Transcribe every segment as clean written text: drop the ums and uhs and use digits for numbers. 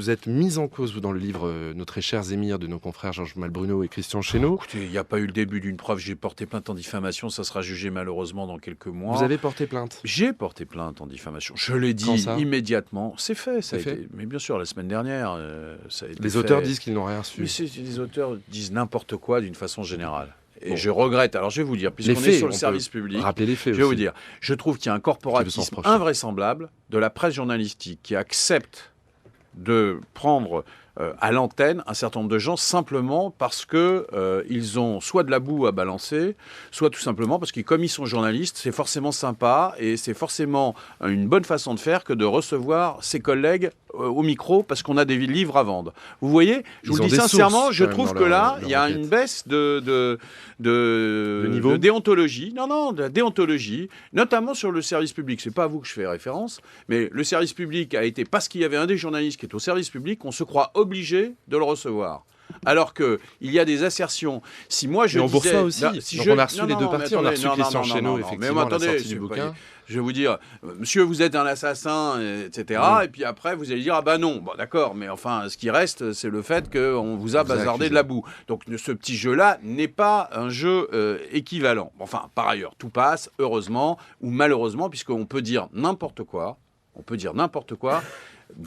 vous êtes mis en cause, vous, dans le livre Nos très chers émirs de nos confrères Georges Malbruno et Christian Chesneau. Écoutez, il n'y a pas eu le début d'une preuve. J'ai porté plainte en diffamation. Ça sera jugé malheureusement dans quelques mois. Vous avez porté plainte? J'ai porté plainte en diffamation. Je l'ai dit immédiatement. C'est fait. Ça a été... Mais bien sûr, la semaine dernière, ça a été Les auteurs disent qu'ils n'ont rien reçu. Mais les auteurs disent n'importe quoi d'une façon générale. Et je regrette, alors je vais vous dire, puisqu'on est sur le service public, rappeler les faits je vais vous dire, je trouve qu'il y a un corporatisme invraisemblable de la presse journalistique qui accepte de prendre à l'antenne un certain nombre de gens simplement parce que ils ont soit de la boue à balancer, soit tout simplement parce que comme ils sont journalistes, c'est forcément sympa et c'est forcément une bonne façon de faire que de recevoir ses collègues au micro parce qu'on a des livres à vendre. Vous voyez, je vous le dis sincèrement, je trouve que là, il y a une baisse de déontologie. Non, de la déontologie, notamment sur le service public. C'est pas à vous que je fais référence, mais le service public a été, parce qu'il y avait un des journalistes qui est au service public, on se croit obligé de le recevoir. Alors qu'il y a des assertions. Si moi je disais... Boursa aussi. Donc on a reçu les deux parties. On a reçu Christian Chesneau, effectivement, à la sortie du bouquin. Je vais vous dire, monsieur, vous êtes un assassin, etc. Et puis après, vous allez dire, ah ben non. Bon, d'accord, mais enfin, ce qui reste, c'est le fait qu'on vous a bazardé de la boue. Donc ce petit jeu-là n'est pas un jeu équivalent. Enfin, par ailleurs, tout passe, heureusement ou malheureusement, puisqu'on peut dire n'importe quoi. On peut dire n'importe quoi.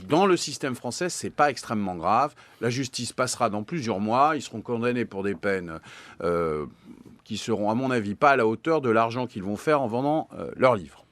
Dans le système français, c'est pas extrêmement grave. La justice passera dans plusieurs mois. Ils seront condamnés pour des peines qui seront, à mon avis, pas à la hauteur de l'argent qu'ils vont faire en vendant leurs livres.